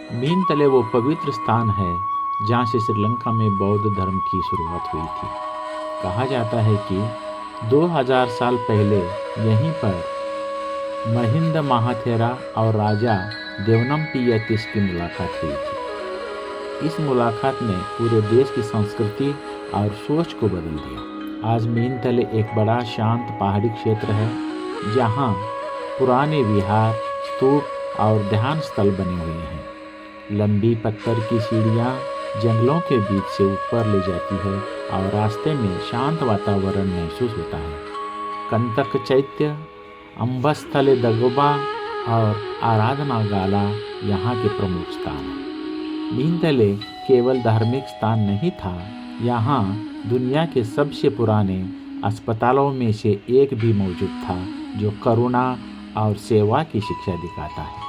भीमतले वो पवित्र स्थान है जहाँ से श्रीलंका में बौद्ध धर्म की शुरुआत हुई थी। कहा जाता है कि 2000 साल पहले यहीं पर महिंद महाथेरा और राजा देवनमपियतिस की मुलाकात हुई थी। इस मुलाकात ने पूरे देश की संस्कृति और सोच को बदल दिया। आज भीमतले एक बड़ा शांत पहाड़ी क्षेत्र है जहाँ पुराने विहार, स्तूप और ध्यान स्थल बने हुए हैं। लंबी पत्थर की सीढ़ियाँ जंगलों के बीच से ऊपर ले जाती है और रास्ते में शांत वातावरण महसूस होता है। कंतक चैत्य, अम्बस्थले दगोबा और आराधना गाला यहाँ के प्रमुख स्थान हैं। भीमतले केवल धार्मिक स्थान नहीं था, यहाँ दुनिया के सबसे पुराने अस्पतालों में से एक भी मौजूद था जो करुणा और सेवा की शिक्षा दिखाता है।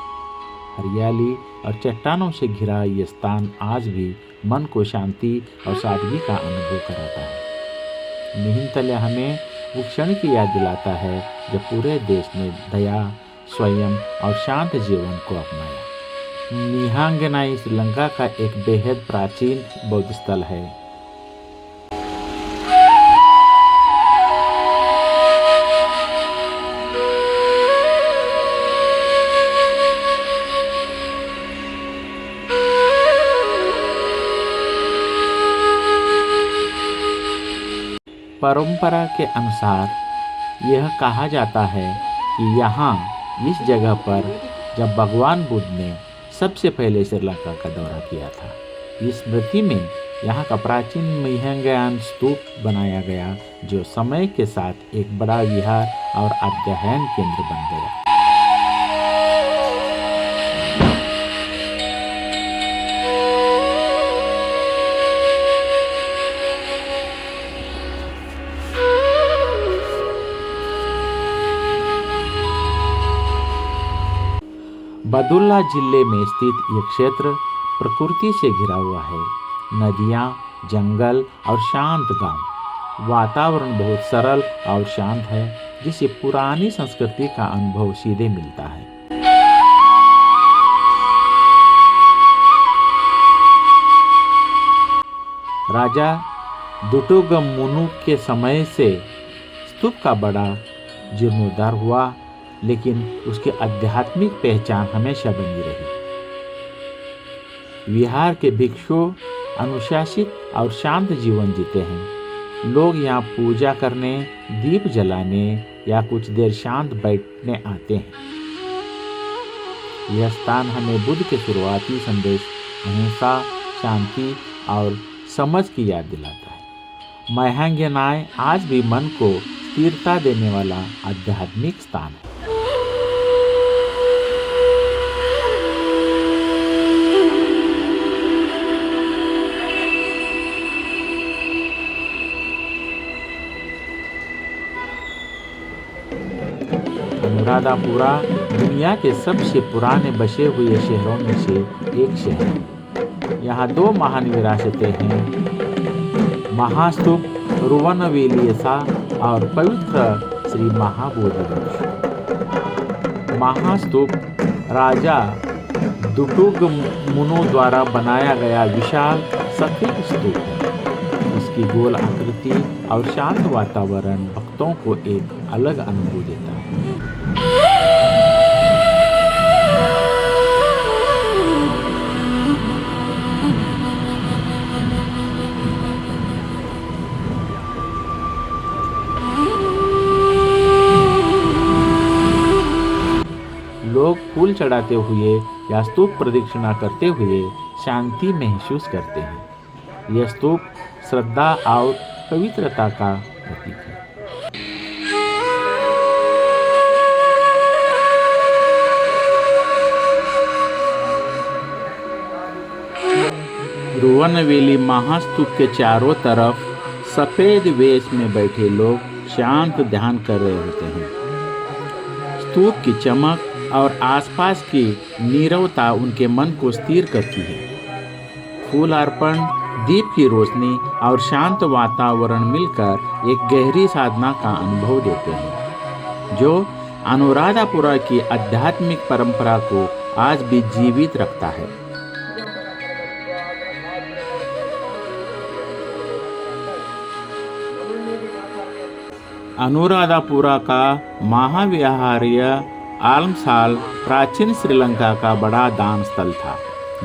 हरियाली और चट्टानों से घिरा ये स्थान आज भी मन को शांति और सादगी का अनुभव कराता है। भीमतले हमें वो क्षण की याद दिलाता है जब पूरे देश ने दया, स्वयं और शांत जीवन को अपनाया। निहांगनाई श्रीलंका का एक बेहद प्राचीन बौद्ध स्थल है। परंपरा के अनुसार यह कहा जाता है कि यहाँ इस जगह पर जब भगवान बुद्ध ने सबसे पहले श्रीलंका का दौरा किया था, इस स्मृति में यहाँ का प्राचीन महिंगान स्तूप बनाया गया जो समय के साथ एक बड़ा विहार और अध्ययन केंद्र बन गया। बदुल्ला जिले में स्थित यह क्षेत्र प्रकृति से घिरा हुआ है। नदियाँ, जंगल और शांत गांव। वातावरण बहुत सरल और शांत है जिससे पुरानी संस्कृति का अनुभव सीधे मिलता है। राजा दुटुगमुनु के समय से स्तूप का बड़ा जीर्णोद्धार हुआ, लेकिन उसकी आध्यात्मिक पहचान हमेशा बनी रही। विहार के भिक्षु अनुशासित और शांत जीवन जीते हैं। लोग यहाँ पूजा करने, दीप जलाने या कुछ देर शांत बैठने आते हैं। यह स्थान हमें बुद्ध के शुरुआती संदेश अहिंसा, शांति और समझ की याद दिलाता है। महिंगानाई आज भी मन को स्थिरता देने वाला आध्यात्मिक स्थान है। अनुराधापुरा दुनिया के सबसे पुराने बसे हुए शहरों में से एक शहर है। यहाँ दो महान विरासतें हैं, महास्तूप रुवनवेलियसा और पवित्र श्री महाबोधि वृक्ष। महास्तूप राजा दुटुगमुनु द्वारा बनाया गया विशाल सफेद स्तूप है। इसकी गोल आकृति और शांत वातावरण भक्तों को एक अलग अनुभव देता है। लोग फूल चढ़ाते हुए या स्तूप प्रदक्षिणा करते हुए शांति महसूस करते हैं। यह स्तूप श्रद्धा और पवित्रता का प्रतीक है। रुवनवेली महास्तूप के चारों तरफ सफेद वेश में बैठे लोग शांत ध्यान कर रहे होते हैं। स्तूप की चमक और आसपास की नीरवता उनके मन को स्थिर करती है। फूल अर्पण, दीप की रोशनी और शांत वातावरण मिलकर एक गहरी साधना का अनुभव देते हैं, जो अनुराधापुरा की आध्यात्मिक परंपरा को आज भी जीवित रखता है। अनुराधापुरा का महाविहार्य आलमसाल प्राचीन श्रीलंका का बड़ा दान स्थल था,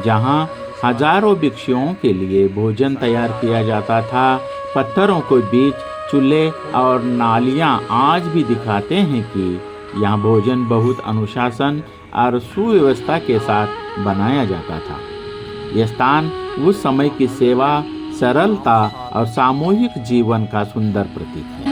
जहां हजारों भिक्षुओं के लिए भोजन तैयार किया जाता था। पत्थरों के बीच चूल्हे और नालियां आज भी दिखाते हैं कि यहाँ भोजन बहुत अनुशासन और सुव्यवस्था के साथ बनाया जाता था। यह स्थान उस समय की सेवा, सरलता और सामूहिक जीवन का सुंदर प्रतीक है।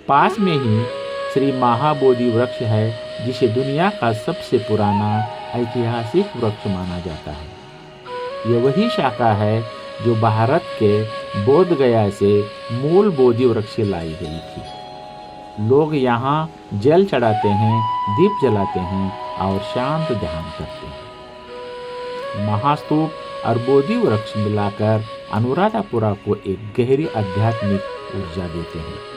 पास में ही श्री महाबोधि वृक्ष है, जिसे दुनिया का सबसे पुराना ऐतिहासिक वृक्ष माना जाता है। यह वही शाखा है जो भारत के बोध गया से मूल बोधि वृक्ष लाई गई थी। लोग यहाँ जल चढ़ाते हैं, दीप जलाते हैं और शांत ध्यान करते हैं। महास्तूप और बोधि वृक्ष मिलाकर अनुराधापुरा को एक गहरी आध्यात्मिक ऊर्जा देते हैं।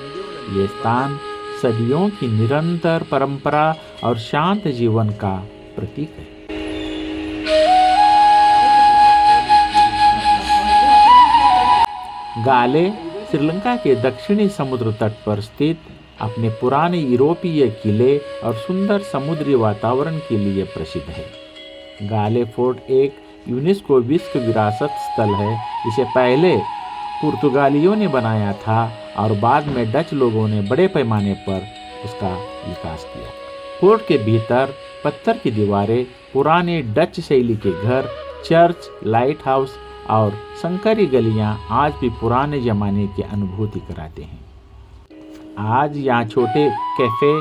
ये स्थान सदियों की निरंतर परंपरा और शांत जीवन का प्रतीक है। गाले श्रीलंका के दक्षिणी समुद्र तट पर स्थित अपने पुराने यूरोपीय किले और सुंदर समुद्री वातावरण के लिए प्रसिद्ध है। गाले फोर्ट एक यूनेस्को विश्व विरासत स्थल है, जिसे पहले पुर्तगालियों ने बनाया था और बाद में डच लोगों ने बड़े पैमाने पर उसका विकास किया। फोर्ट के भीतर पत्थर की दीवारें, पुराने डच शैली के घर, चर्च, लाइट हाउस और संकरी गलियां आज भी पुराने जमाने की अनुभूति कराते हैं। आज यहाँ छोटे कैफे,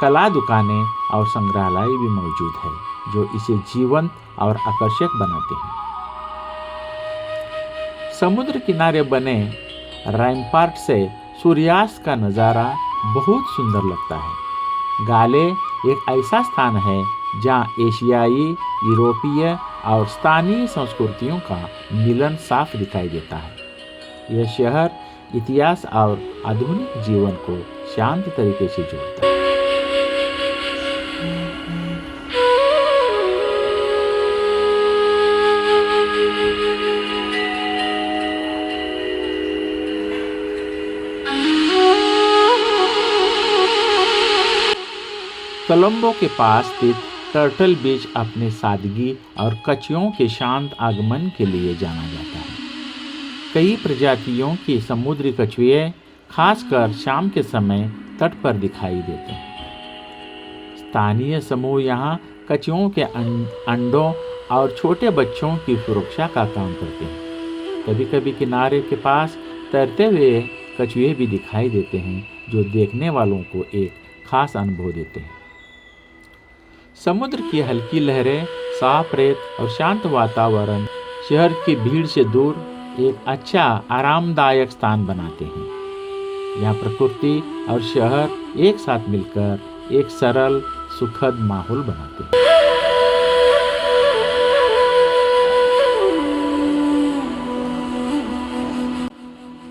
कला दुकानें और संग्रहालय भी मौजूद है, जो इसे जीवंत और आकर्षक बनाते हैं। समुद्र किनारे बने रैम्पार्ट से सूर्यास्त का नज़ारा बहुत सुंदर लगता है। गाले एक ऐसा स्थान है जहाँ एशियाई, यूरोपीय और स्थानीय संस्कृतियों का मिलन साफ दिखाई देता है। यह शहर इतिहास और आधुनिक जीवन को शांत तरीके से जोड़ता है। कोलंबो के पास स्थित टर्टल बीच अपने सादगी और कछुओं के शांत आगमन के लिए जाना जाता है। कई प्रजातियों की समुद्री कछुए खासकर शाम के समय तट पर दिखाई देते हैं। स्थानीय समूह यहाँ कछुओं के अंडों और छोटे बच्चों की सुरक्षा का काम करते हैं। कभी कभी किनारे के पास तैरते हुए कछुए भी दिखाई देते हैं, जो देखने वालों को एक खास अनुभव देते हैं। समुद्र की हल्की लहरें, साफ रेत और शांत वातावरण शहर की भीड़ से दूर एक अच्छा आरामदायक स्थान बनाते हैं। यहाँ प्रकृति और शहर एक साथ मिलकर एक सरल, सुखद माहौल बनाते हैं।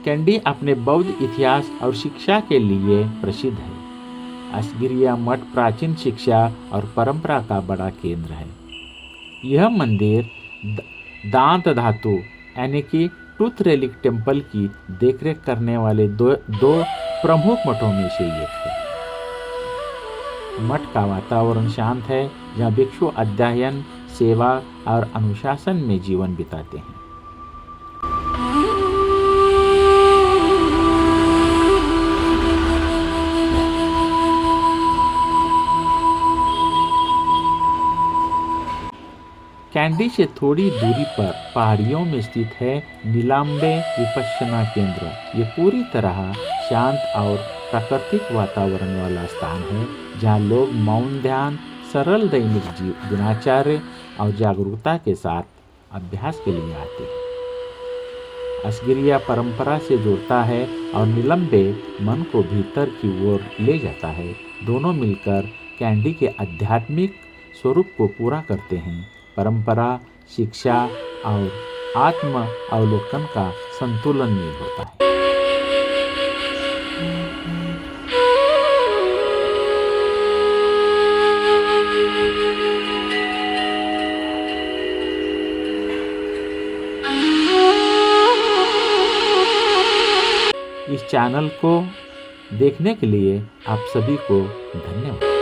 कैंडी अपने बौद्ध इतिहास और शिक्षा के लिए प्रसिद्ध है। असगिरिया मठ प्राचीन शिक्षा और परंपरा का बड़ा केंद्र है। यह मंदिर दांत धातु यानी कि टूथ रेलिक टेम्पल की देखरेख करने वाले दो प्रमुख मठों में से एक है। मठ का वातावरण शांत है, जहाँ भिक्षु अध्ययन, सेवा और अनुशासन में जीवन बिताते हैं। कैंडी से थोड़ी दूरी पर पहाड़ियों में स्थित है नीलाम्बे विपश्यना केंद्र। ये पूरी तरह शांत और प्राकृतिक वातावरण वाला स्थान है, जहाँ लोग मौन ध्यान, सरल दैनिक दिनचर्या और जागरूकता के साथ अभ्यास के लिए आते हैं। असगिरिया परंपरा से जुड़ता है और नीलम्बे मन को भीतर की ओर ले जाता है। दोनों मिलकर कैंडी के आध्यात्मिक स्वरूप को पूरा करते हैं। परंपरा, शिक्षा और आत्म अवलोकन का संतुलन में होता है। इस चैनल को देखने के लिए आप सभी को धन्यवाद।